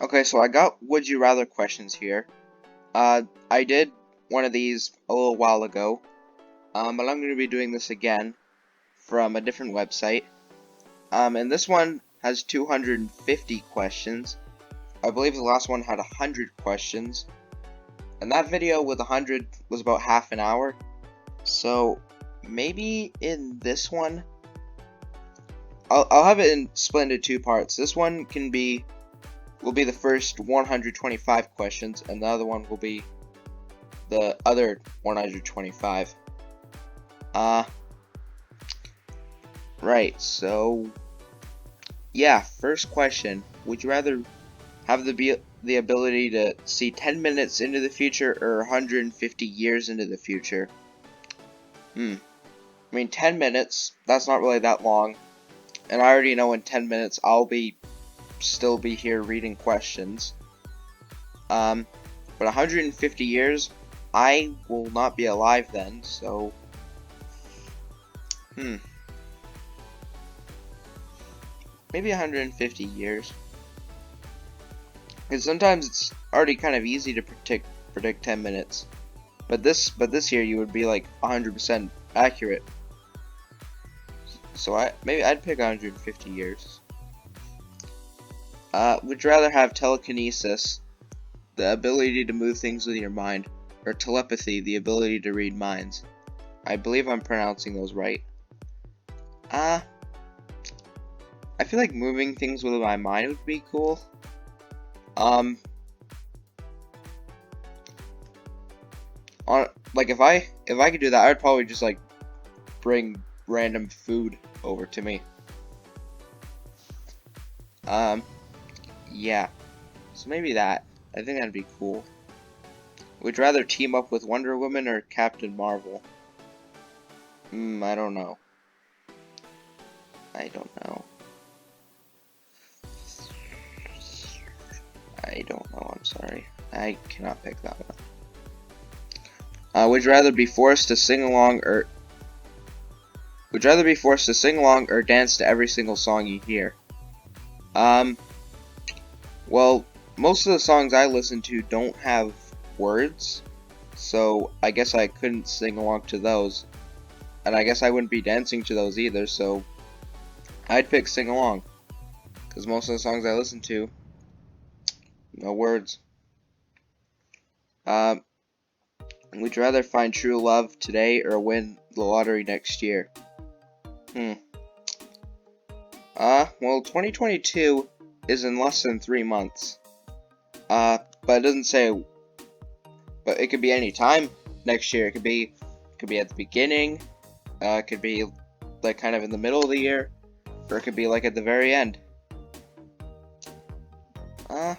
Okay, so I got would you rather questions here. I did one of these a little while ago, but I'm going to be doing this again from a different website. And this one has 250 questions. I believe the last one had 100 questions, and that video with 100 was about half an hour. So maybe in this one, I'll have it split into two parts. This one will be the first 125 questions, and the other one will be the other 125. Right, so yeah, first question. Would you rather have the ability to see 10 minutes into the future or 150 years into the future? I mean, 10 minutes, that's not really that long, and I already know in 10 minutes I'll still be here reading questions. But 150 years, I will not be alive then, so maybe 150 years. Because sometimes it's already kind of easy to predict 10 minutes. But this year you would be like 100% accurate. So maybe I'd pick 150 years. Would you rather have telekinesis, the ability to move things with your mind, or telepathy, the ability to read minds? I believe I'm pronouncing those right. I feel like moving things with my mind would be cool. Like if I could do that, I'd probably just like bring random food over to me. Yeah. So maybe that. I think that'd be cool. Would you rather team up with Wonder Woman or Captain Marvel? I don't know. I don't know. I don't know, I'm sorry. I cannot pick that one. Would you rather be forced to sing along or dance to every single song you hear? Well, most of the songs I listen to don't have words, so I guess I couldn't sing along to those. And I guess I wouldn't be dancing to those either, so I'd pick sing along. Because most of the songs I listen to, no words. Would you rather find true love today or win the lottery next year? Well, 2022 is in less than 3 months. But it doesn't say, but it could be any time next year. It could be at the beginning, it could be like kind of in the middle of the year, or it could be like at the very end. I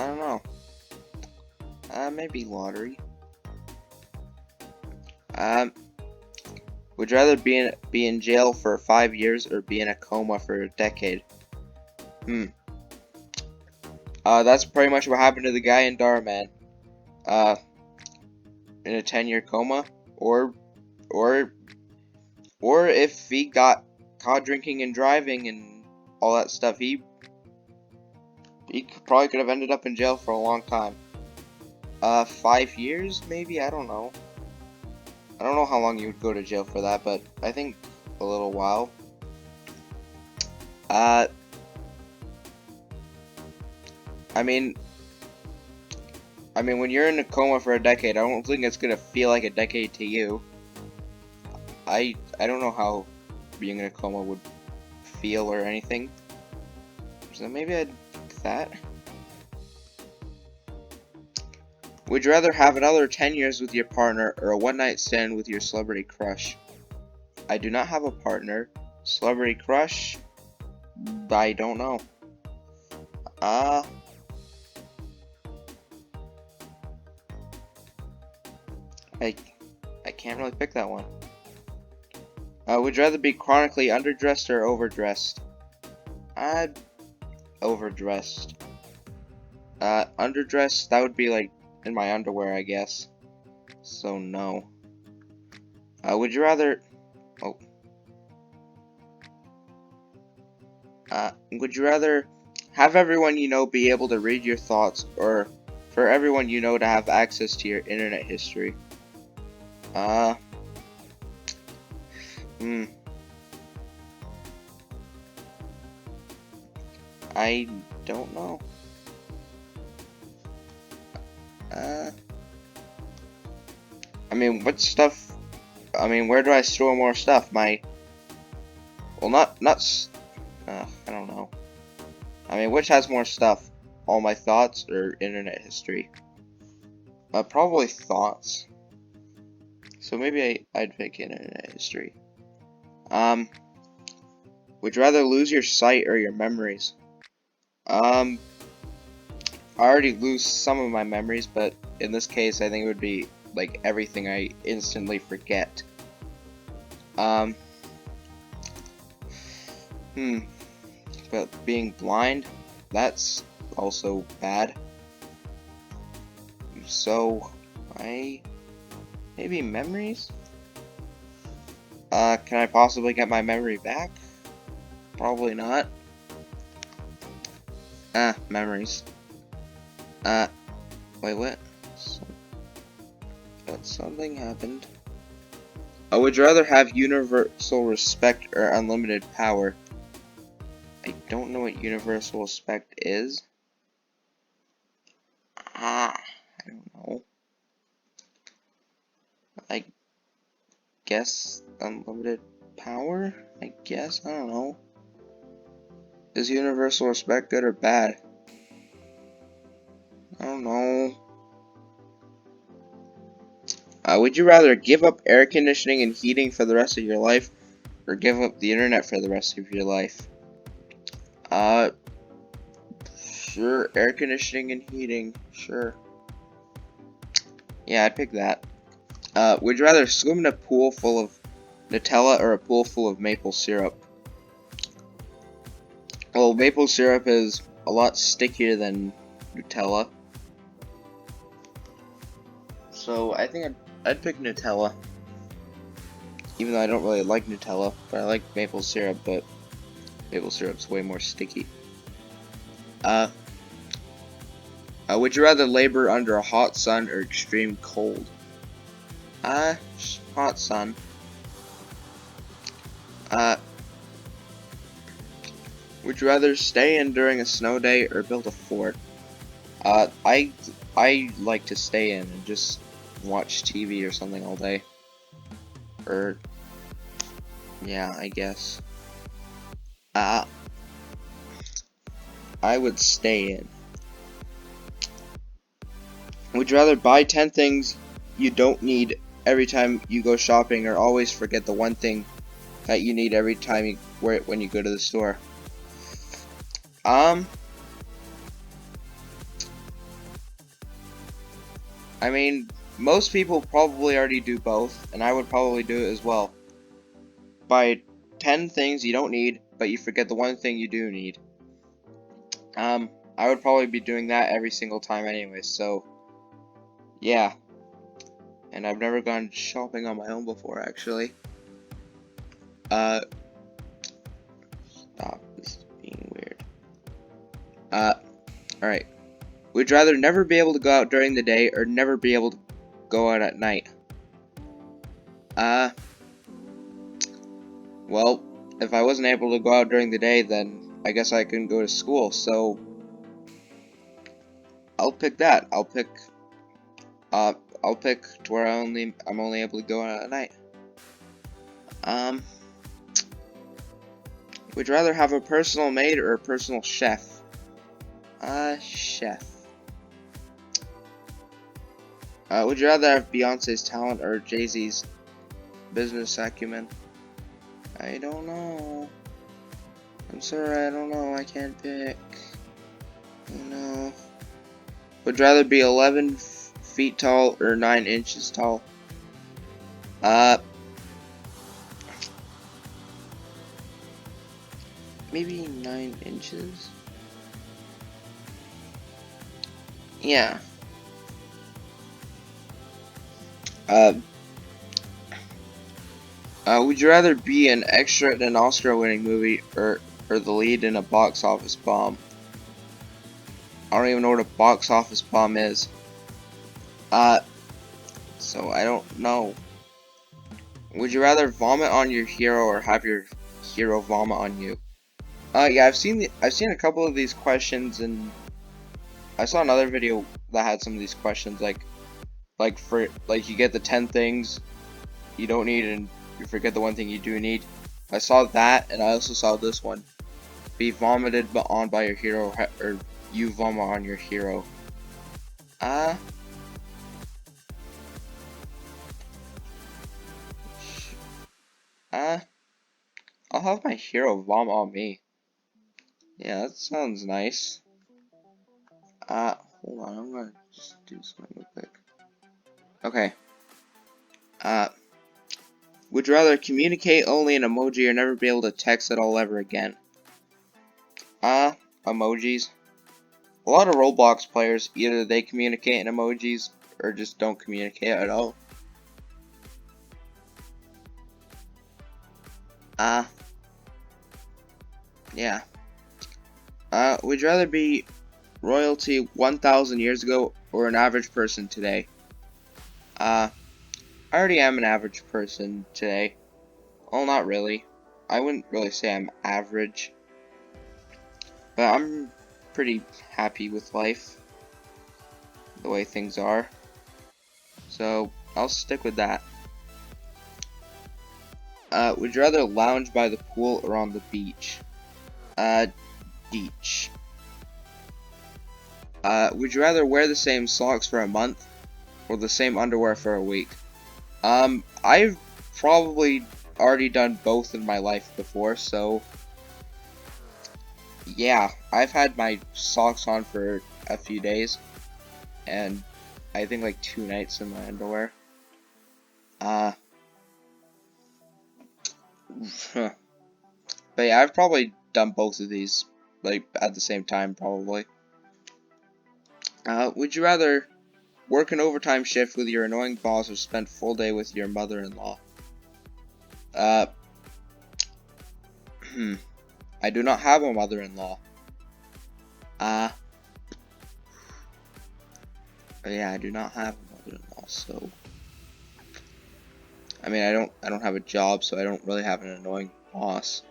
don't know. Maybe lottery. Would you rather be in jail for 5 years or be in a coma for a decade? That's pretty much what happened to the guy in Darman. In a 10-year coma, or if he got caught drinking and driving and all that stuff, he probably could have ended up in jail for a long time. 5 years, maybe? I don't know. I don't know how long you would go to jail for that, but I think a little while. I mean, when you're in a coma for a decade, I don't think it's gonna feel like a decade to you. I don't know how being in a coma would feel or anything. So maybe I'd pick that. Would you rather have another 10 years with your partner or a one-night stand with your celebrity crush? I do not have a partner. Celebrity crush? I don't know. I can't really pick that one. Would you rather be chronically underdressed or overdressed? Overdressed. Underdressed, that would be like in my underwear, I guess. So no. Would you rather... Oh. Would you rather have everyone you know be able to read your thoughts, or for everyone you know to have access to your internet history? Uh, hmm. I don't know. Uh, I mean, what stuff? I mean, where do I store more stuff? Well, I don't know. I mean, which has more stuff? All my thoughts or internet history? Probably thoughts. So maybe I'd pick internet history. Um, would you rather lose your sight or your memories? I already lose some of my memories, but in this case, I think it would be like everything I instantly forget. Um, hmm. But being blind, that's also bad. So, maybe memories? Can I possibly get my memory back? Probably not. Memories. Wait, what? Something happened. Would you rather have universal respect or unlimited power? I don't know what universal respect is. I don't know. I guess unlimited power? I guess? I don't know. Is universal respect good or bad? I don't know. Would you rather give up air conditioning and heating for the rest of your life, or give up the internet for the rest of your life? Sure, air conditioning and heating, sure. Yeah, I'd pick that. Would you rather swim in a pool full of Nutella or a pool full of maple syrup? Well, maple syrup is a lot stickier than Nutella. So I think I'd pick Nutella. Even though I don't really like Nutella, but I like maple syrup, but maple syrup's way more sticky. Would you rather labor under a hot sun or extreme cold? Hot sun. Would you rather stay in during a snow day or build a fort? I like to stay in and just watch TV or something all day. Or, yeah, I guess. I would stay in. Would you rather buy 10 things you don't need every time you go shopping, or always forget the one thing that you need every time you wear it when you go to the store? I mean, most people probably already do both, and I would probably do it as well. Buy 10 things you don't need, but you forget the one thing you do need. I would probably be doing that every single time anyway, so yeah. And I've never gone shopping on my own before, actually. Stop, this is being weird. Alright. Would you rather never be able to go out during the day, or never be able to go out at night? Well, if I wasn't able to go out during the day, then I guess I couldn't go to school, so I'll pick that. I'll pick to where I'm only able to go out at night. Would you rather have a personal maid or a personal chef? Chef. Would you rather have Beyonce's talent or Jay-Z's business acumen? I don't know. I'm sorry, I don't know. I can't pick. No. Would you rather be 11 feet tall or 9 inches tall? Maybe 9 inches? Yeah. Would you rather be an extra in an Oscar-winning movie, or or the lead in a box office bomb. I don't even know what a box office bomb is. So I don't know. Would you rather vomit on your hero or have your hero vomit on you? Yeah, I've seen a couple of these questions, and I saw another video that had some of these questions, like you get the 10 things you don't need and you forget the one thing you do need. I saw that, and I also saw this one: be vomited on by your hero, or you vomit on your hero. Uh, I'll have my hero vomit on me. Yeah, that sounds nice. Hold on, I'm gonna just do something real quick. Okay. Would you rather communicate only in emoji or never be able to text at all ever again? Emojis. A lot of Roblox players, either they communicate in emojis or just don't communicate at all. Yeah. Would you rather be royalty 1,000 years ago or an average person today? I already am an average person today. Well, not really. I wouldn't really say I'm average, but I'm pretty happy with life, the way things are. So, I'll stick with that. Would you rather lounge by the pool or on the beach? Beach. Would you rather wear the same socks for a month or the same underwear for a week? I've probably already done both in my life before, so yeah, I've had my socks on for a few days, and I think like 2 nights in my underwear. But yeah, I've probably done both of these, like, at the same time, probably. Would you rather work an overtime shift with your annoying boss or spend full day with your mother-in-law? I do not have a mother-in-law. Yeah, I do not have a mother-in-law, so I mean, I don't have a job, so I don't really have an annoying boss.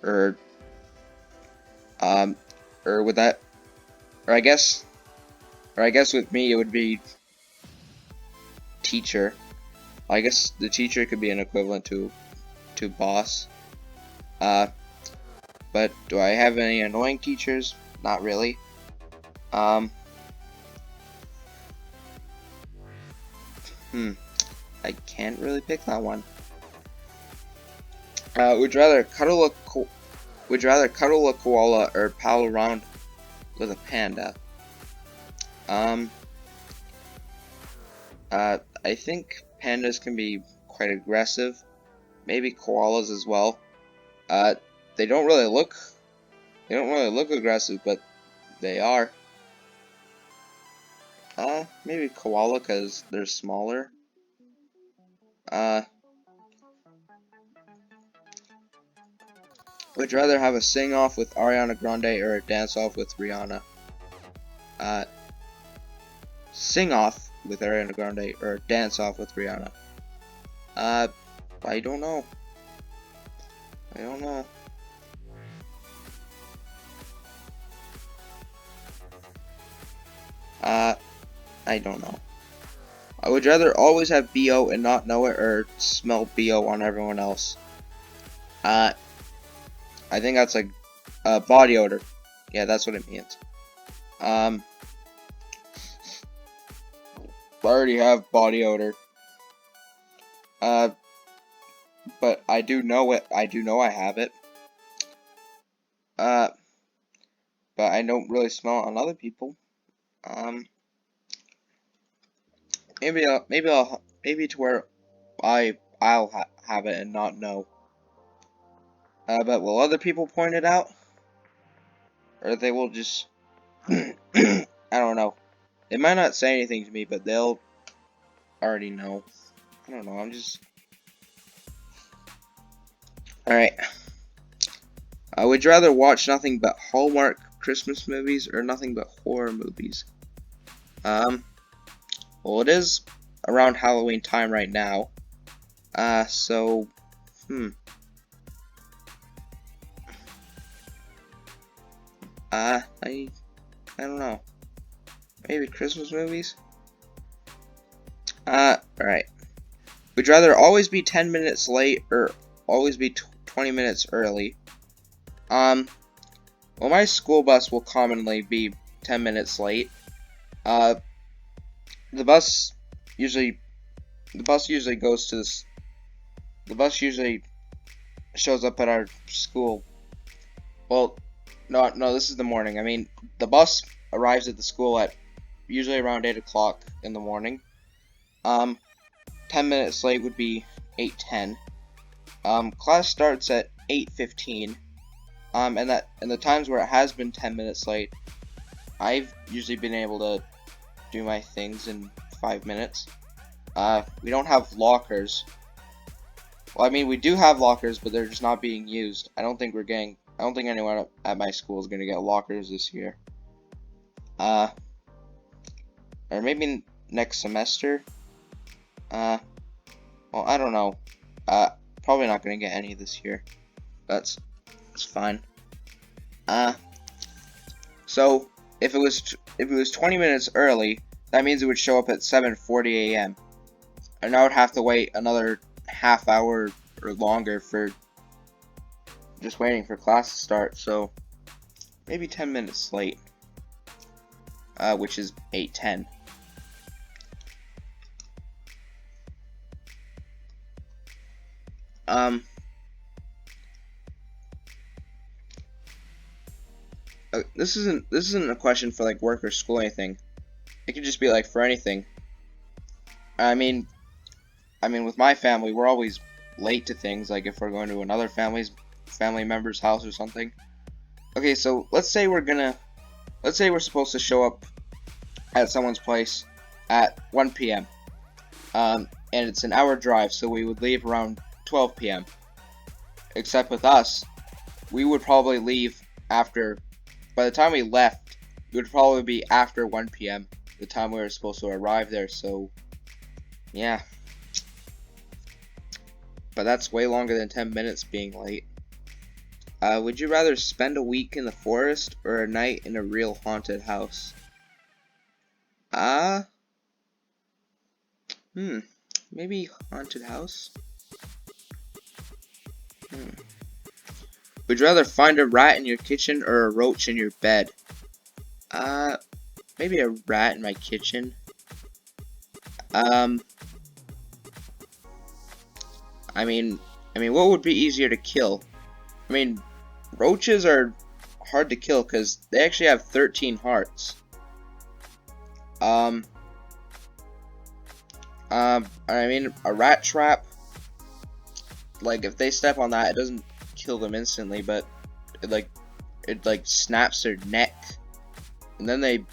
Or with that, or I guess with me it would be teacher. I guess the teacher could be an equivalent to boss. But do I have any annoying teachers? Not really. I can't really pick that one. Would you rather cuddle a koala or pal around with a panda? I think pandas can be quite aggressive. Maybe koalas as well. They don't really look aggressive, but they are. Maybe koala because they're smaller. Would you rather have a sing-off with Ariana Grande or a dance-off with Rihanna? Sing-off with Ariana Grande or a dance-off with Rihanna? I don't know. I don't know. I don't know. I would rather always have BO and not know it, or smell BO on everyone else. I think that's like body odor. Yeah, that's what it means. I already have body odor. But I do know it. I do know I have it. But I don't really smell it on other people. Maybe to where I'll have it and not know. But will other people point it out, or they will just I don't know. They might not say anything to me, but they'll already know. I don't know. I'm just all right. Would you rather watch nothing but Hallmark Christmas movies or nothing but horror movies? Well, it is around Halloween time right now. So, I don't know. Maybe Christmas movies? Alright. Would you rather always be 10 minutes late or always be 20 minutes early? Well, my school bus will commonly be 10 minutes late. The bus usually goes to this. The bus usually shows up at our school. Well, no, this is the morning. I mean, the bus arrives at the school at usually around 8 o'clock in the morning. 10 minutes late would be 8:10. Class starts at 8:15. And the times where it has been 10 minutes late, I've usually been able to do my things in 5 minutes. We don't have lockers. Well, I mean, we do have lockers, but they're just not being used. I don't think anyone at my school is gonna get lockers this year. Or maybe next semester. Well, I don't know. Probably not gonna get any this year. That's fine. So if it was 20 minutes early, that means it would show up at 7:40 a.m. and I would have to wait another half hour or longer for just waiting for class to start. So maybe 10 minutes late, which is 8:10. This isn't a question for like work or school or anything. It could just be like for anything. I mean, with my family, we're always late to things. Like if we're going to another family member's house or something. Okay, so let's say we're supposed to show up at someone's place at 1 p.m. And it's an hour drive, so we would leave around 12 p.m. Except with us, we would probably leave after. By the time we left, it would probably be after 1 p.m. the time we were supposed to arrive there. So, yeah. But that's way longer than 10 minutes being late. Would you rather spend a week in the forest or a night in a real haunted house? Maybe haunted house? Would you rather find a rat in your kitchen or a roach in your bed? Maybe a rat in my kitchen. I mean, what would be easier to kill? I mean, roaches are hard to kill because they actually have 13 hearts. I mean, a rat trap, like if they step on that, it doesn't kill them instantly, but it snaps their neck, and then they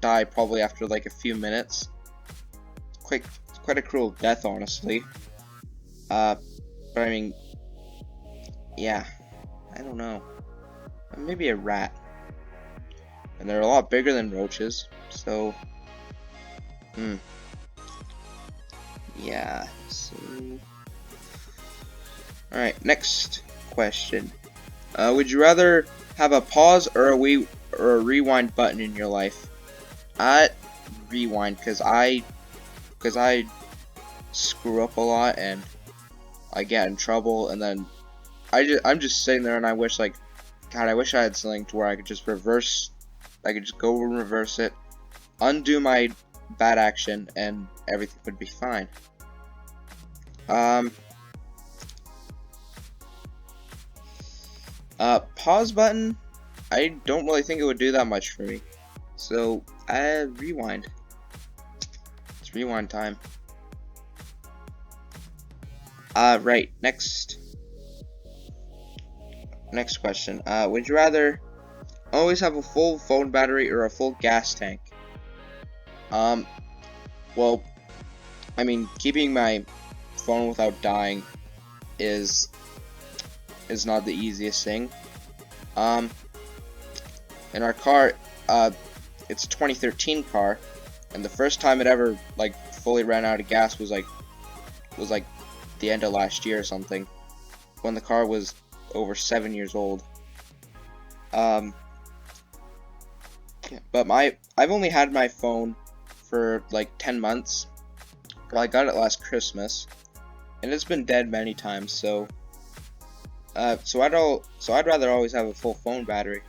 die probably after like a few minutes. Quite a cruel death, honestly. But I mean, yeah, I don't know. Maybe a rat, and they're a lot bigger than roaches, so. Yeah. So. All right, next question. Would you rather have a pause or a rewind button in your life? Rewind, because I screw up a lot and I get in trouble, and then I'm just sitting there and I wish I had something to where I could just reverse. I could just go and reverse it, undo my bad action, and everything would be fine. Pause button, I don't really think it would do that much for me. So, rewind. It's rewind time. Right, next question. Would you rather always have a full phone battery or a full gas tank? Well, I mean, keeping my phone without dying is not the easiest thing. Um, in our car, it's a 2013 car, and the first time it ever like fully ran out of gas was like the end of last year or something, when the car was over 7 years old. But I've only had my phone for like 10 months. Well, I got it last Christmas, and it's been dead many times. So I'd rather always have a full phone battery.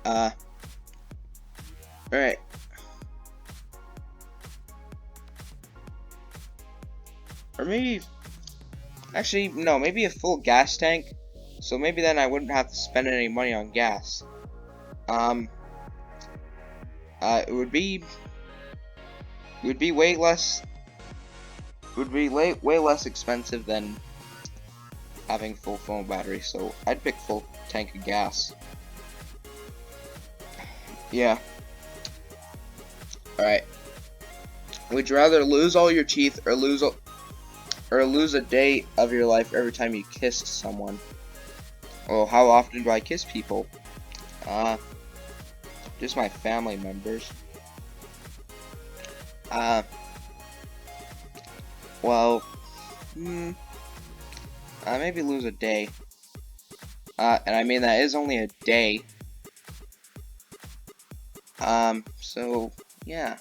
All right. Or maybe, actually, no, maybe a full gas tank. So maybe then I wouldn't have to spend any money on gas. It would be way less. Would be way less expensive than having full phone battery. So I'd pick full tank of gas. Yeah. All right. Would you rather lose all your teeth or lose a day of your life every time you kissed someone? Well, how often do I kiss people? Just my family members. Well, maybe lose a day. And I mean that is only a day. So yeah.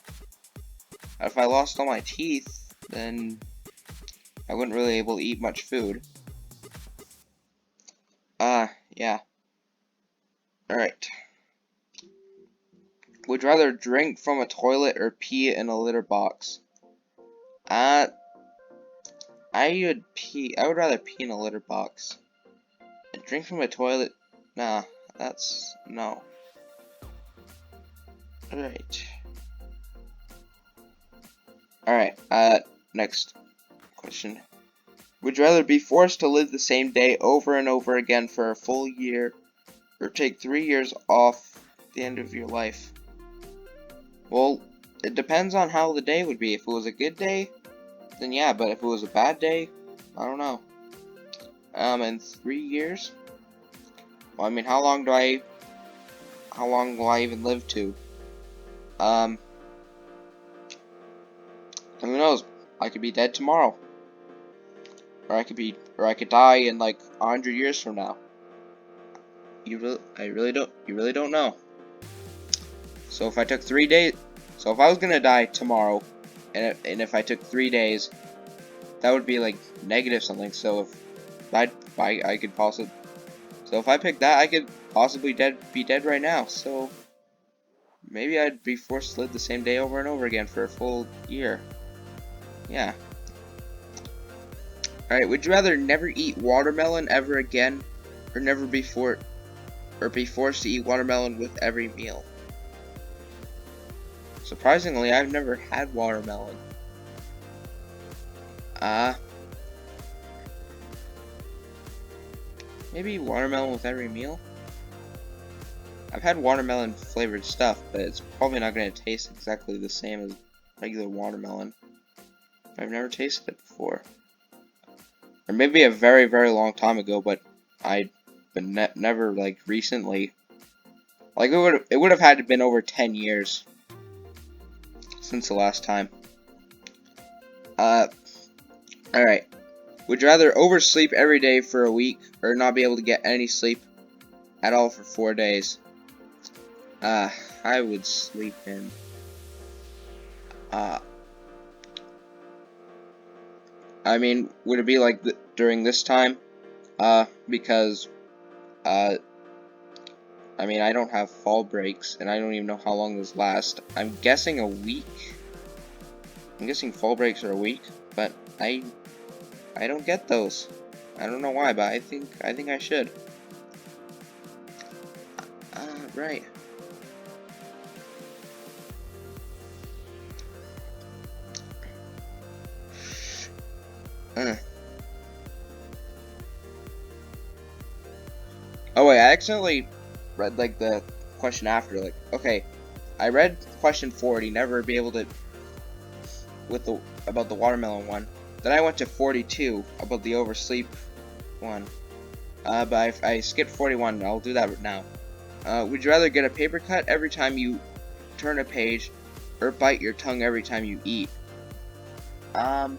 If I lost all my teeth, then I wouldn't really be able to eat much food. Yeah. Alright. Would you rather drink from a toilet or pee in a litter box? I would rather pee in a litter box. And drink from a toilet? Nah, that's no. Alright, next question. Would you rather be forced to live the same day over and over again for a full year, or take 3 years off the end of your life? Well, it depends on how the day would be. If it was a good day, then yeah, but if it was a bad day, I don't know. In 3 years? Well, I mean, how long will I even live to? Who knows? I could be dead tomorrow. Or I could die in like 100 years from now. I really don't know. So if I took 3 days, so if I was gonna die tomorrow, and if I took 3 days, that would be like negative something. So if I could possibly, so if I picked that, I could possibly be dead right now. So maybe I'd be forced to live the same day over and over again for a full year. Yeah. Alright, would you rather never eat watermelon ever again, or never be forced to eat watermelon with every meal? Surprisingly, I've never had watermelon. Maybe watermelon with every meal? I've had watermelon flavored stuff, but it's probably not going to taste exactly the same as regular watermelon. I've never tasted it before. Or maybe a very, very long time ago, but never like recently. Like it would have had to been over 10 years since the last time. Alright. Would you rather oversleep every day for a week or not be able to get any sleep at all for 4 days? I would sleep in. I mean, would it be like during this time? Because, I mean, I don't have fall breaks, and I don't even know how long those last. I'm guessing a week. I'm guessing fall breaks are a week, but I don't get those. I don't know why, but I think I should. Right. Oh wait, I accidentally read like the question after. Like, okay, I read question 40, never be able to about the watermelon one. Then I went to 42 about the oversleep one. But I skipped 41. I'll do that now. Would you rather get a paper cut every time you turn a page, or bite your tongue every time you eat? I'd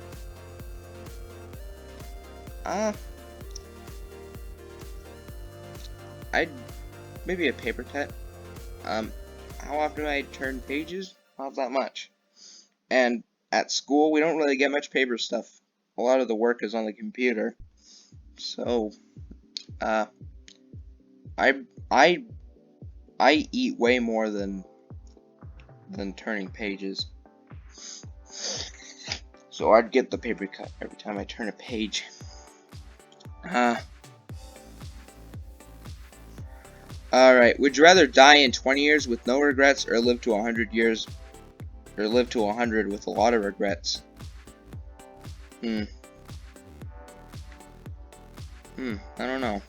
maybe a paper cut. How often do I turn pages? Not that much. And at school, we don't really get much paper stuff. A lot of the work is on the computer. So, I I eat way more than turning pages. So I'd get the paper cut every time I turn a page. Alright, would you rather die in 20 years with no regrets, or live to 100 years, or live to 100 with a lot of regrets? I don't know.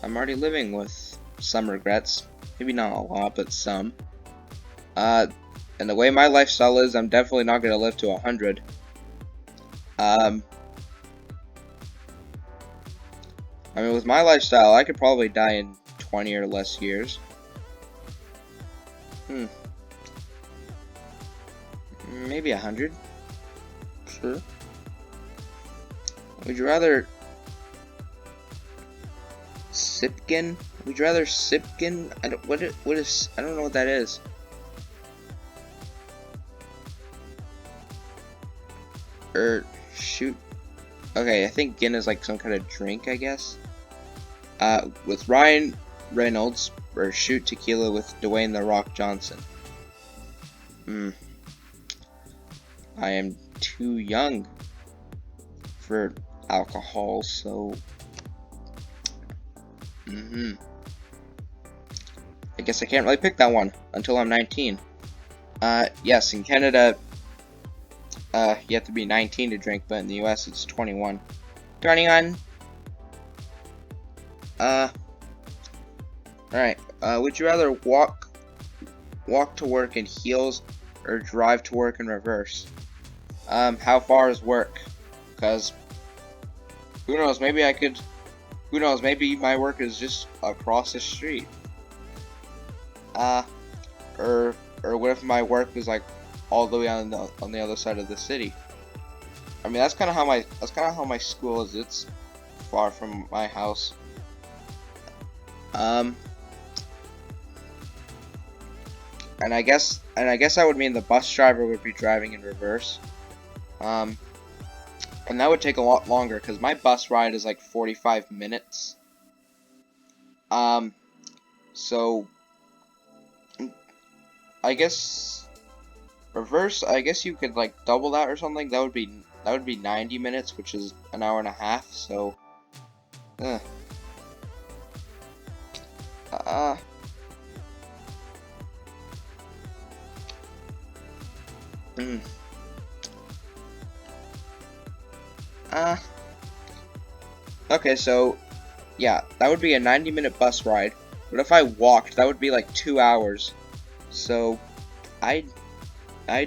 I'm already living with some regrets. Maybe not a lot, but some. And the way my lifestyle is, I'm definitely not going to live to 100. I mean, with my lifestyle, I could probably die in 20 or less years. Maybe 100. Sure. Would you rather Sipkin? Would you rather Sipkin? I don't know what that is. Or shoot. Okay, I think gin is like some kind of drink, I guess. With Ryan Reynolds, or shoot tequila with Dwayne "The Rock" Johnson. I am too young for alcohol, so I guess I can't really pick that one until I'm 19. Yes, in Canada, you have to be 19 to drink, but in the US it's 21. 21. Alright, would you rather walk to work in heels, or drive to work in reverse? How far is work? Because who knows, maybe maybe my work is just across the street. Or what if my work was like all the way on the other side of the city? I mean, that's kind of how my school is. It's far from my house. And I guess that would mean the bus driver would be driving in reverse. And that would take a lot longer, because my bus ride is like 45 minutes. So I guess reverse, I guess you could like double that or something. That would be 90 minutes, which is an hour and a half, so okay, so yeah, that would be a 90-minute bus ride. But if I walked, that would be like 2 hours. So I'd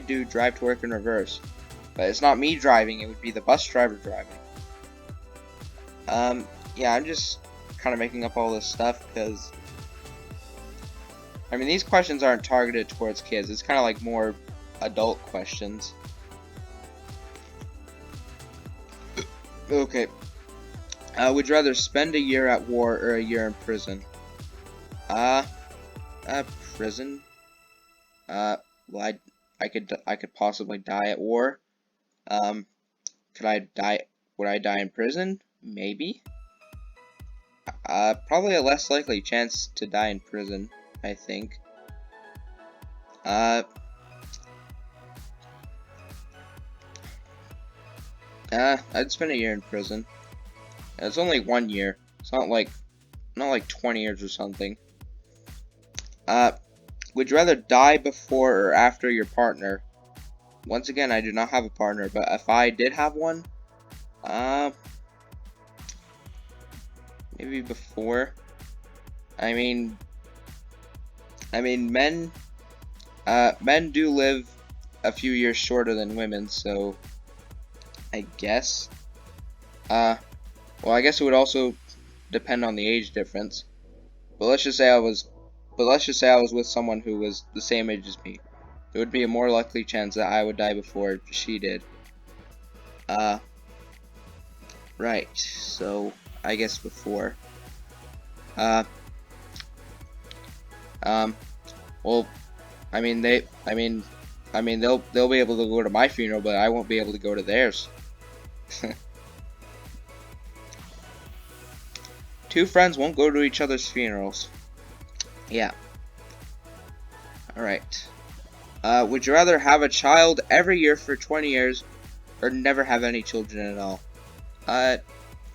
do drive to work in reverse. But it's not me driving, it would be the bus driver driving. Yeah, I'm just kind of making up all this stuff because I mean, these questions aren't targeted towards kids. It's kind of like more adult questions. Okay. Would you rather spend a year at war or a year in prison? Prison. Well, I could possibly die at war. Would I die in prison? Maybe. Probably a less likely chance to die in prison, I think. I'd spend a year in prison. It's only 1 year. It's not like 20 years or something. Would you rather die before or after your partner? Once again, I do not have a partner, but if I did have one, maybe before. I mean, men do live a few years shorter than women, so I guess. Well, I guess it would also depend on the age difference. But let's just say I was with someone who was the same age as me. There would be a more likely chance that I would die before she did. Right. So I guess before. Well, I mean they'll be able to go to my funeral, but I won't be able to go to theirs. Two friends won't go to each other's funerals. Yeah. Alright. Would you rather have a child every year for 20 years or never have any children at all? I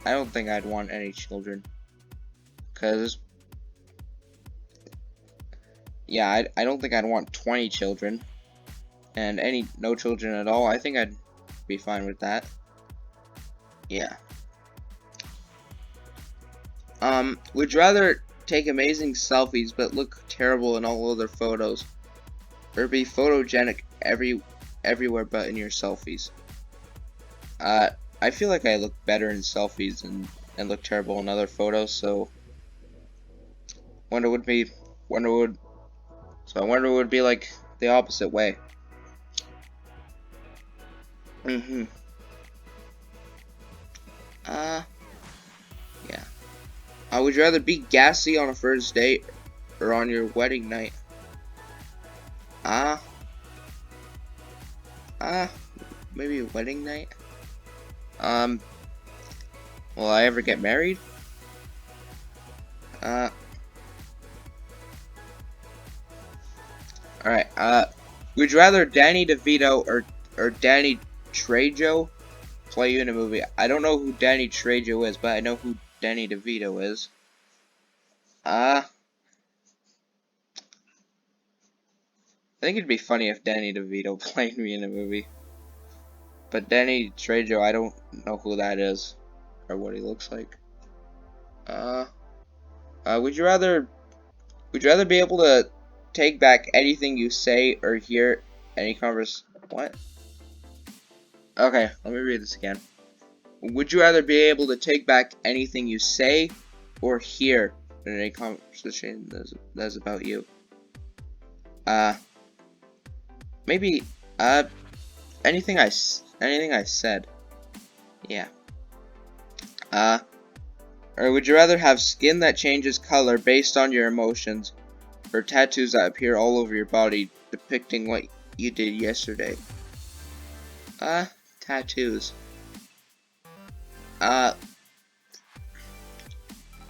don't think I'd want any children. Cause yeah, I don't think I'd want 20 children. And no children at all. I think I'd be fine with that. Yeah. Would you rather take amazing selfies but look terrible in all other photos, or be photogenic everywhere but in your selfies? I feel like I look better in selfies and look terrible in other photos, so I wonder would be like the opposite way. Yeah. Would you rather be gassy on a first date or on your wedding night? Maybe a wedding night? Will I ever get married? Alright, would you rather Danny DeVito or Danny Trejo play you in a movie? I don't know who Danny Trejo is, but I know who Danny DeVito is. I think it'd be funny if Danny DeVito played me in a movie. But Danny Trejo, I don't know who that is or what he looks like. Would you rather be able to take back anything you say or hear any what? Okay, let me read this again. Would you rather be able to take back anything you say or hear in any conversation that's about you? Maybe anything I said. Yeah. Or would you rather have skin that changes color based on your emotions, or tattoos that appear all over your body depicting what you did yesterday? Tattoos. I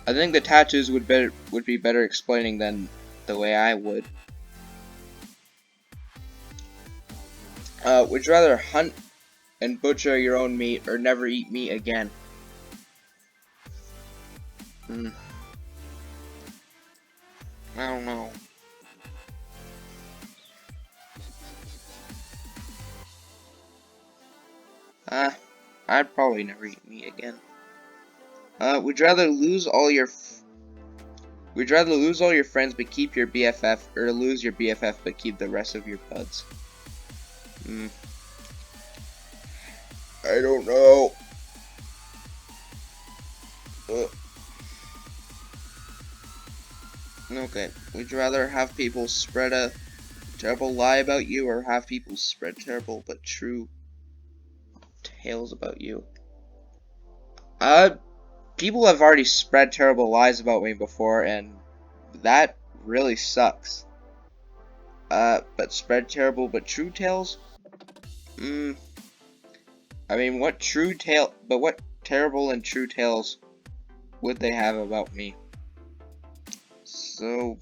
think the tattoos would be better explaining than the way I would. Would you rather hunt and butcher your own meat or never eat meat again? I don't know. I'd probably never eat meat again. Would you rather lose all your friends but keep your BFF, or lose your BFF but keep the rest of your buds? I don't know. Okay. Would you rather have people spread a terrible lie about you, or have people spread terrible but true tales about you? People have already spread terrible lies about me before, and that really sucks. But spread terrible but true tales? I mean, what terrible and true tales would they have about me? So,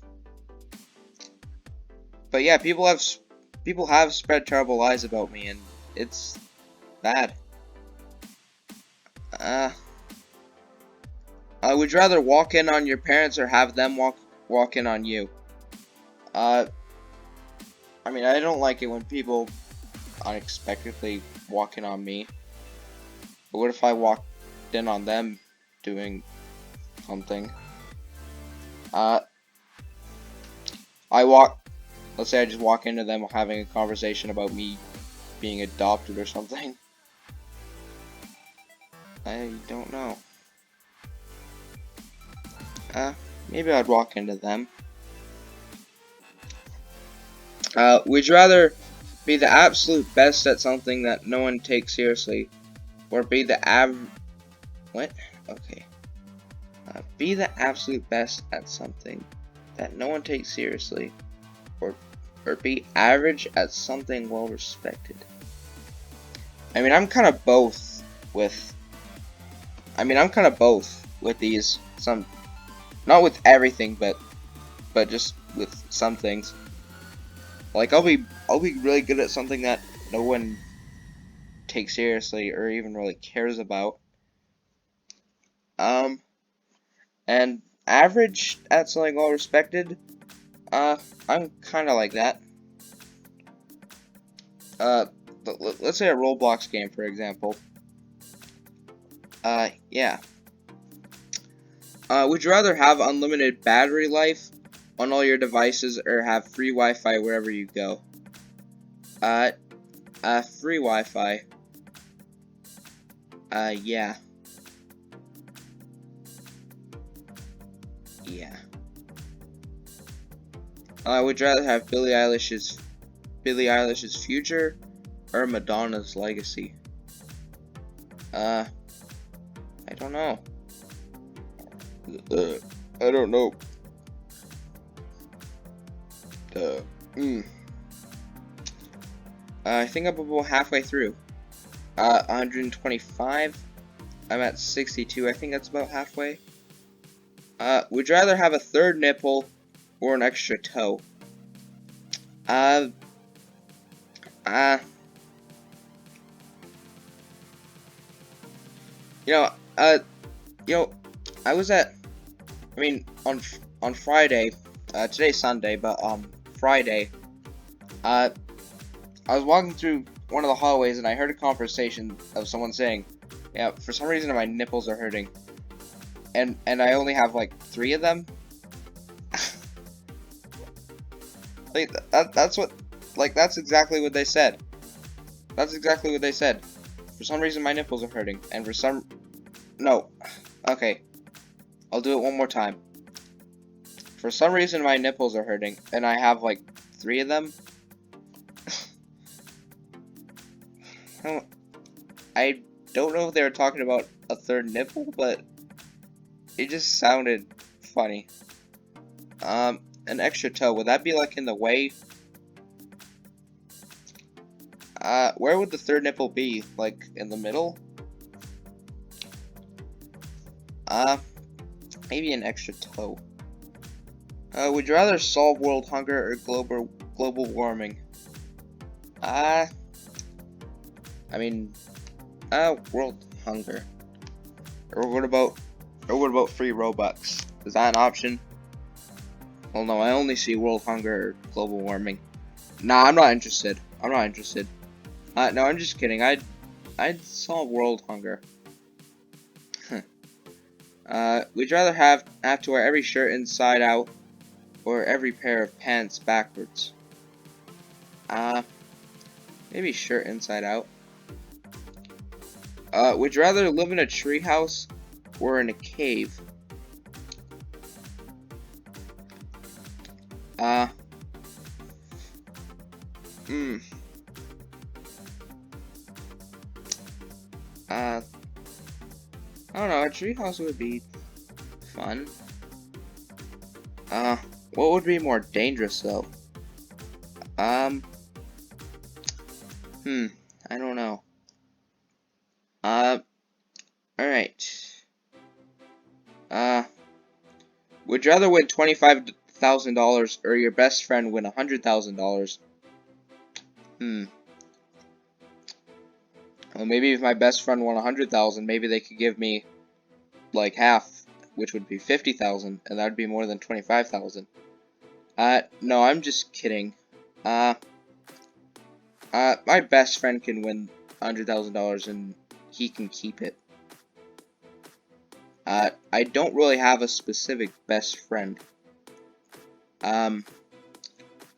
but yeah, people have spread terrible lies about me, and it's bad. Would you rather walk in on your parents or have them walk in on you? I mean, I don't like it when people unexpectedly walk in on me. But what if I walked in on them doing something? Let's say I just walk into them having a conversation about me being adopted or something. I don't know. maybe I'd walk into them. Would you rather be the absolute best at something that no one takes seriously, or be the what? Okay. Be the absolute best at something that no one takes seriously, or be average at something well respected. I mean, I'm kind of both with. I'm kind of both with these. Not with everything, but just with some things. Like I'll be really good at something that no one takes seriously or even really cares about. And average at something well respected. I'm kind of like that. Let's say a Roblox game, for example. Yeah. Would you rather have unlimited battery life on all your devices or have free Wi-Fi wherever you go? Free Wi-Fi. Yeah. Yeah. Would you rather have Billie Eilish's future or Madonna's legacy? I don't know. I don't know. I think I'm about halfway through. 125. I'm at 62. I think that's about halfway. Would you rather have a third nipple or an extra toe? I was at, on Friday, today's Sunday, but, Friday, I was walking through one of the hallways and I heard a conversation of someone saying, yeah, for some reason my nipples are hurting. And I only have, like, 3 of them. Like, that's exactly what they said. That's exactly what they said. For some reason my nipples are hurting, and no. Okay. I'll do it one more time. For some reason my nipples are hurting, and I have, like, 3 of them. I don't know if they were talking about a third nipple, but it just sounded funny. An extra toe, would that be, like, in the way? Where would the third nipple be? Like, in the middle? Maybe an extra toe. Would you rather solve world hunger or global warming? World hunger. Or what about free Robux? Is that an option? Well, no, I only see world hunger or global warming. Nah, I'm not interested. I'm not interested. No, I'm just kidding. I'd solve world hunger. Would you rather have to wear every shirt inside out or every pair of pants backwards? Maybe shirt inside out. Would you rather live in a treehouse or in a cave? I don't know, a treehouse would be fun. What would be more dangerous though? I don't know. Alright. Would you rather win $25,000 or your best friend win $100,000? Well, maybe if my best friend won 100,000, maybe they could give me like half, which would be 50,000, and that would be more than 25,000. No, I'm just kidding. My best friend can win $100,000 and he can keep it. I don't really have a specific best friend. And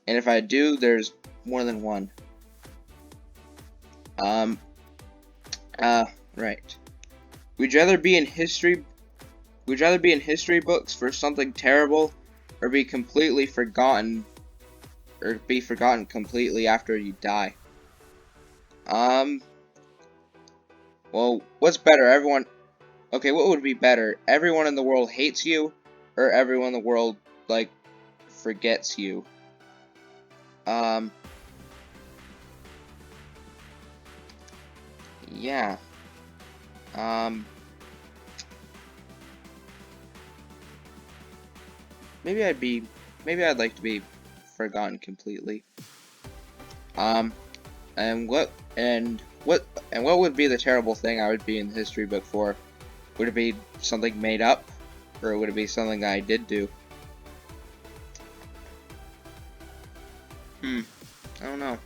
if I do, there's more than one. Right. Would you rather be would you rather be in history books for something terrible, or be completely forgotten, or be forgotten completely after you die? Well, what's better? Okay, what would be better? Everyone in the world hates you, or everyone in the world, like, forgets you? Yeah. Um, maybe I'd like to be forgotten completely. Um, and what would be the terrible thing I would be in the history book for? Would it be something made up, or would it be something that I did do? I don't know.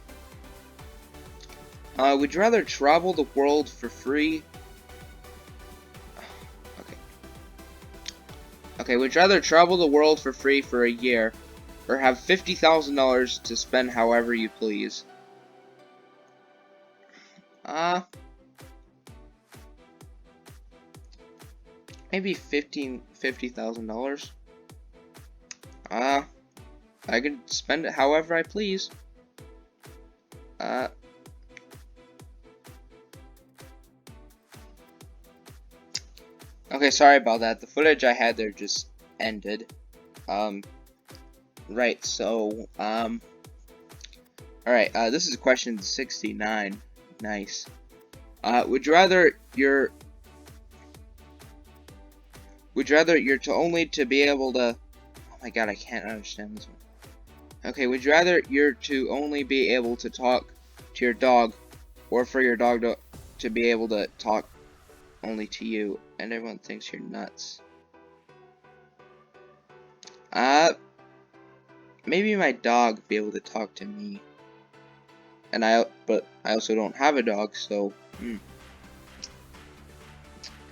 Would you rather travel the world for free? Okay. Okay, would you rather travel the world for free for a year, or have $50,000 to spend however you please? Maybe $50,000. I could spend it however I please. Okay, sorry about that. The footage I had there just ended. Right, so, alright, this is question 69. Nice. Would you rather you're to only to be able to, oh my god, I can't understand this one. Okay, would you rather you're to only be able to talk to your dog, or for your dog to be able to talk only to you, and everyone thinks you're nuts? Maybe my dog be able to talk to me. But I also don't have a dog, so,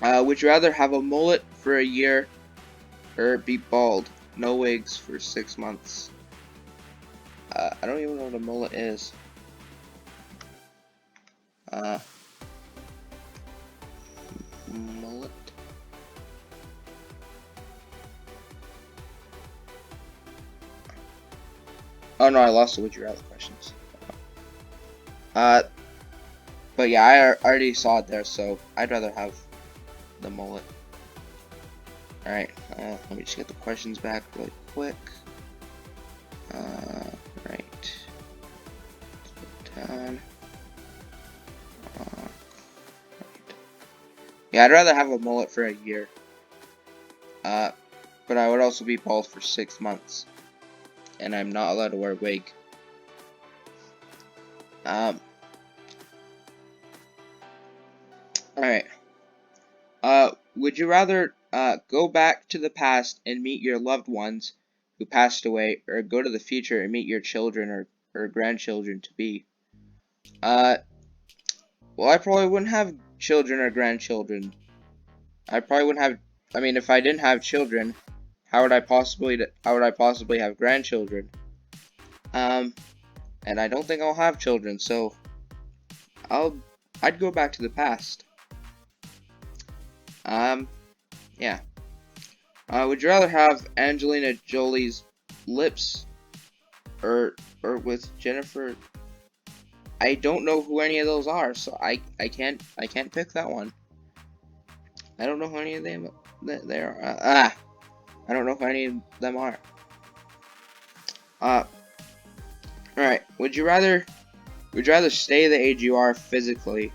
would you rather have a mullet for a year, or be bald, no wigs for 6 months? I don't even know what a mullet is. Mullet. Oh no, I lost the would you rather questions. But yeah, I already saw it there, so I'd rather have the mullet. Alright, let me just get the questions back really quick. Right. Down. Right. Yeah, I'd rather have a mullet for a year. But I would also be bald for 6 months. And I'm not allowed to wear a wig. Alright. Would you rather go back to the past and meet your loved ones who passed away, or go to the future and meet your children or grandchildren to be? Well, I probably wouldn't have children or grandchildren. I probably wouldn't have. I mean, if I didn't have children, how would I possibly have grandchildren? And I don't think I'll have children, so I'd go back to the past. Yeah. Would you rather have Angelina Jolie's lips, or with Jennifer? I don't know who any of those are, so I can't pick that one. I don't know who any of them they are. I don't know who any of them are. Alright. Would you rather stay the age you are physically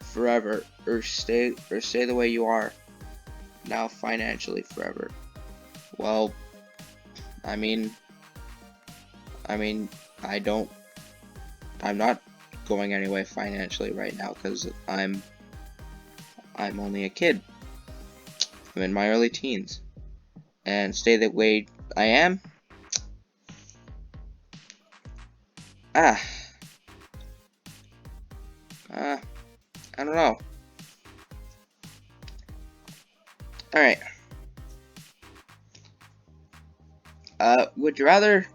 forever, or stay the way you are now financially forever? Well, I mean, I'm not going anywhere financially right now because I'm only a kid. I'm in my early teens, and stay the way I am. I don't know. Alright. Would you rather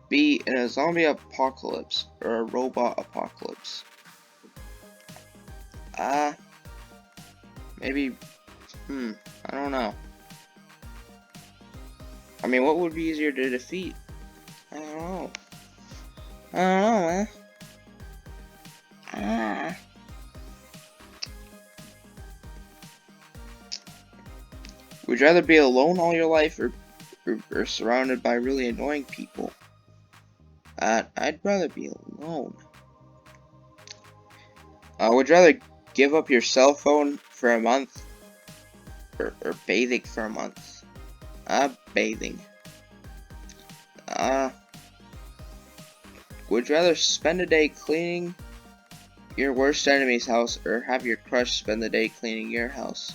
be in a zombie apocalypse or a robot apocalypse? Maybe I don't know. I mean, what would be easier to defeat? I don't know. I don't know, man. Ah. Would you rather be alone all your life or surrounded by really annoying people? I'd rather be alone. Would you rather give up your cell phone for a month or bathing for a month? Bathing. Would you rather spend a day cleaning your worst enemy's house or have your crush spend the day cleaning your house?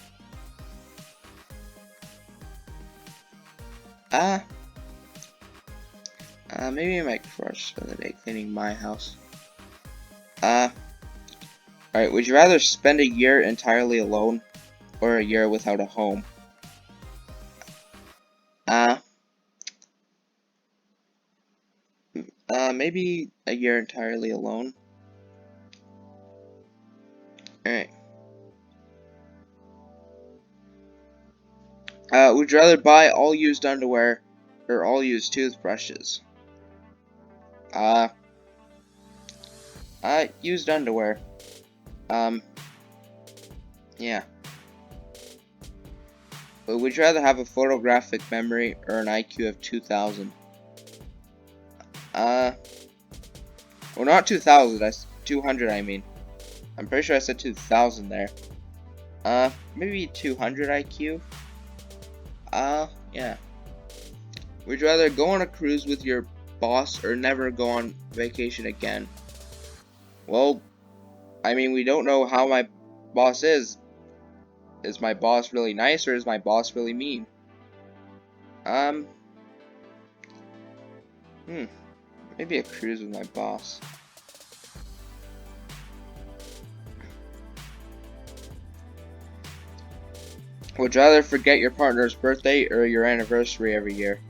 Maybe my crush spend the day cleaning my house. Alright, would you rather spend a year entirely alone or a year without a home? Maybe a year entirely alone. Alright. Would you rather buy all used underwear or all used toothbrushes? Used underwear. Yeah. But would you rather have a photographic memory or an IQ of 2000? Well, not 2000, that's 200, I mean. I'm pretty sure I said 2000 there. Maybe 200 IQ? Yeah. Would you rather go on a cruise with your boss or never go on vacation again? Well, I mean, we don't know how my boss is. Is my boss really nice or is my boss really mean? Maybe a cruise with my boss. Would you rather forget your partner's birthday or your anniversary every year?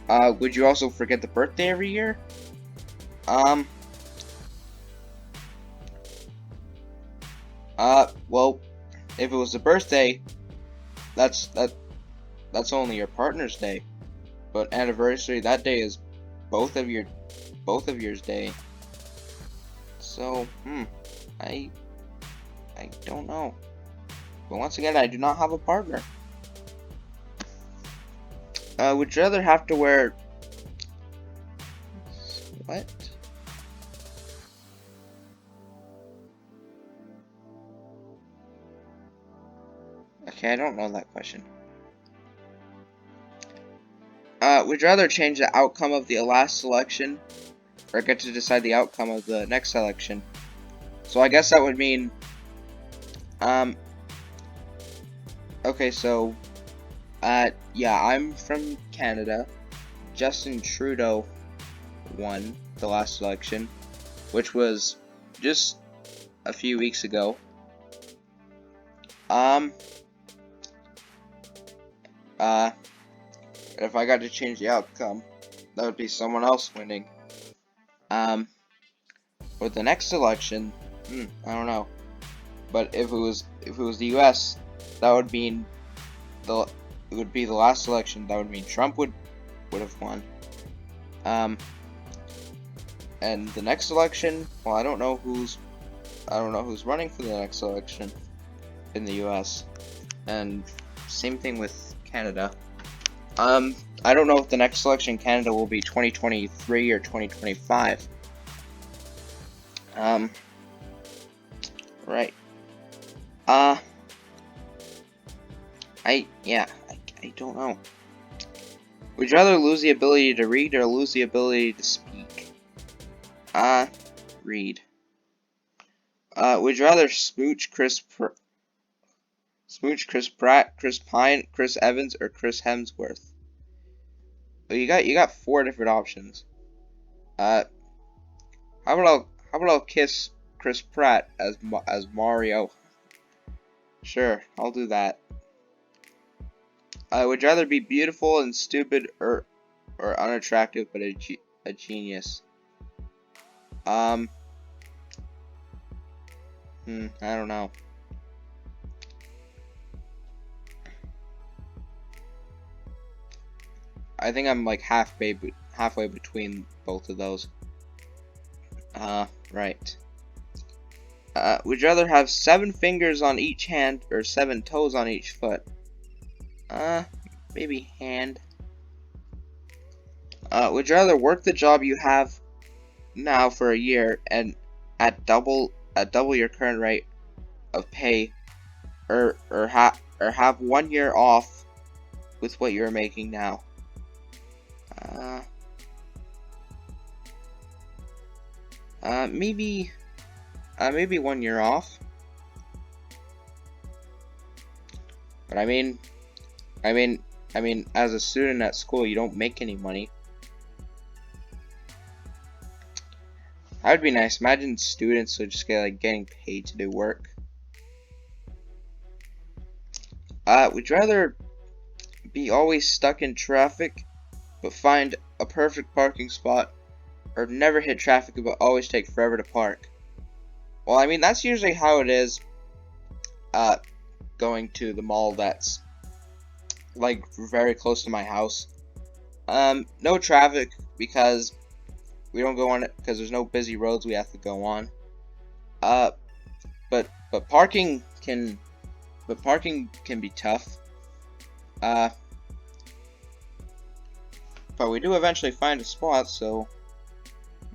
Would you also forget the birthday every year? Well, if it was a birthday, that's only your partner's day. But anniversary, that day is both of yours day. So, I don't know. But once again, I do not have a partner. Would you rather have to wear what? Okay, I don't know that question. Would you rather change the outcome of the last selection or get to decide the outcome of the next selection? So I guess that would mean, okay, so, yeah, I'm from Canada. Justin Trudeau won the last election, which was just a few weeks ago. If I got to change the outcome, that would be someone else winning. With the next election, I don't know. But if it was the U.S., that would mean it would be the last election. That would mean Trump would have won. And the next election, well, I don't know who's running for the next election in the U.S. And same thing with Canada. I don't know if the next election in Canada will be 2023 or 2025. Right. I don't know. Would you rather lose the ability to read or lose the ability to speak? Read. Would you rather smooch Chris Pratt, Chris Pine, Chris Evans, or Chris Hemsworth? Well, you got 4 different options. How about I'll kiss Chris Pratt as Mario? Sure, I'll do that. Would you rather be beautiful and stupid or unattractive but a genius? I don't know. I'm like halfway between both of those. Right. Would you rather have 7 fingers on each hand or 7 toes on each foot? Maybe hand. Would you rather work the job you have now for a year and at double your current rate of pay, or have 1 year off with what you're making now? Maybe 1 year off. But I mean, as a student at school, you don't make any money. That would be nice. Imagine students would just get like getting paid to do work. Would you rather be always stuck in traffic but find a perfect parking spot, or never hit traffic but always take forever to park? Well, I mean, that's usually how it is going to the mall that's like very close to my house. No traffic because we don't go on it because there's no busy roads we have to go on. But parking can be tough. But we do eventually find a spot, so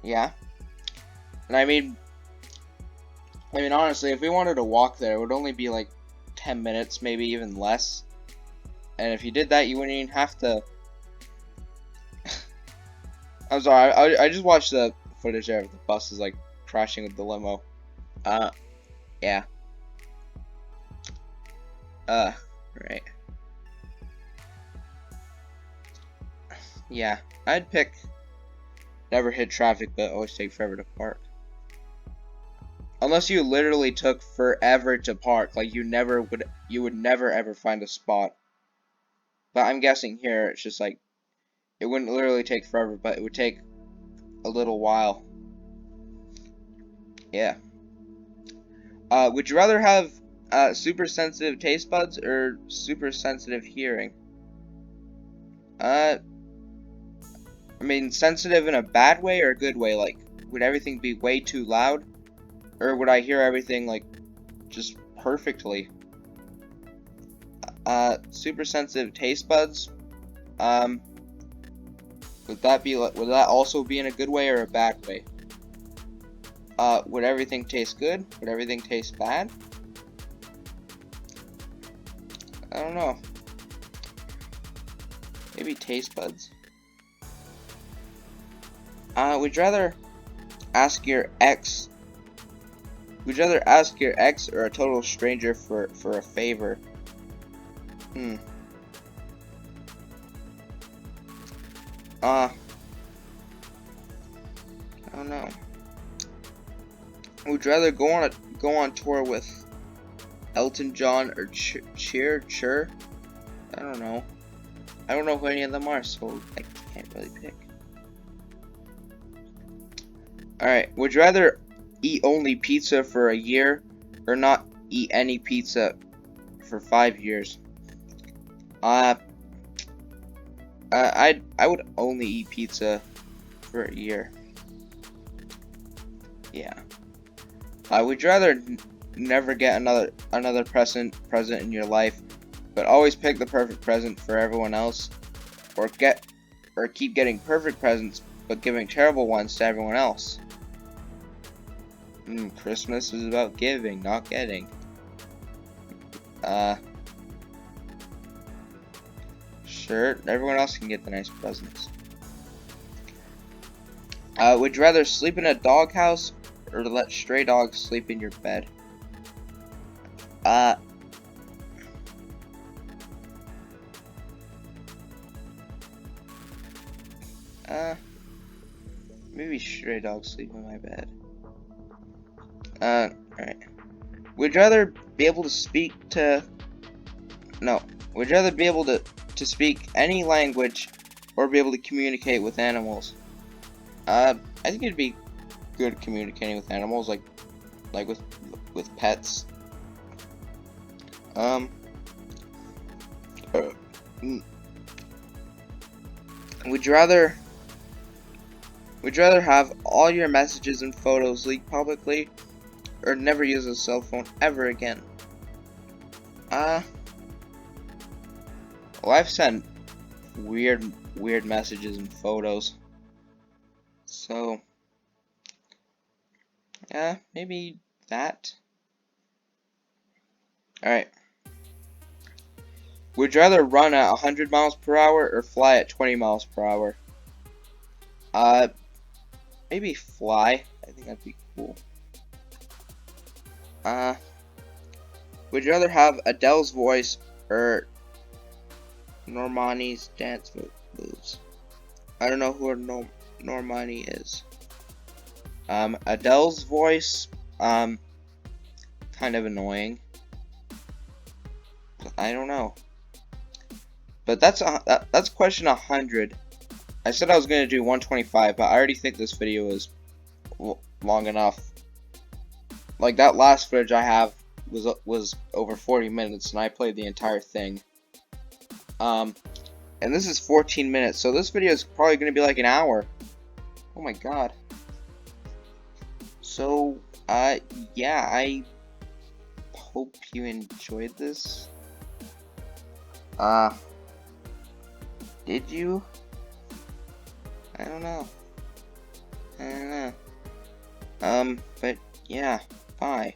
yeah. And I mean honestly, if we wanted to walk there, it would only be like 10 minutes, maybe even less. And if you did that, you wouldn't even have to. I'm sorry, I just watched the footage there of the bus is like crashing with the limo. Yeah. Right. Yeah, I'd pick never hit traffic but always take forever to park. Unless you literally took forever to park, like you would never ever find a spot. But I'm guessing here it's just like it wouldn't literally take forever, but it would take a little while. Yeah. Would you rather have super sensitive taste buds or super sensitive hearing? I mean, sensitive in a bad way or a good way? Like, would everything be way too loud? Or would I hear everything, like, just perfectly? Super sensitive taste buds. Would that also be in a good way or a bad way? Would everything taste good? Would everything taste bad? I don't know. Maybe taste buds. Would you rather ask your ex? Would you rather ask your ex or a total stranger for a favor? I don't know. Would you rather go on tour with Elton John or Cher? I don't know. I don't know who any of them are, so I can't really pick. Alright, would you rather eat only pizza for a year or not eat any pizza for 5 years? I would only eat pizza for a year. Yeah. Would you rather never get another present in your life, but always pick the perfect present for everyone else, or keep getting perfect presents but giving terrible ones to everyone else? Christmas is about giving, not getting. Sure, everyone else can get the nice presents. Would you rather sleep in a doghouse or let stray dogs sleep in your bed? Maybe stray dogs sleep in my bed. Alright. Would you rather be able to speak to... No. Would you rather be able to speak any language or be able to communicate with animals? I think it'd be good communicating with animals, like with pets. Would you rather have all your messages and photos leaked publicly, or never use a cell phone ever again? Well, I've sent weird messages and photos, so yeah, maybe that. All right. Would you rather run at 100 miles per hour or fly at 20 miles per hour? Uh, Maybe fly. I think that'd be cool. Uh, would you rather have Adele's voice or Normani's dance moves? I don't know who Normani is. Adele's voice, kind of annoying. I don't know. But that's question 100. I said I was gonna do 125, but I already think this video is long enough. Like that last footage I have was over 40 minutes, and I played the entire thing. And this is 14 minutes, so this video is probably gonna be like an hour. Oh my god. So, yeah, I hope you enjoyed this. Did you? I don't know. But yeah, bye.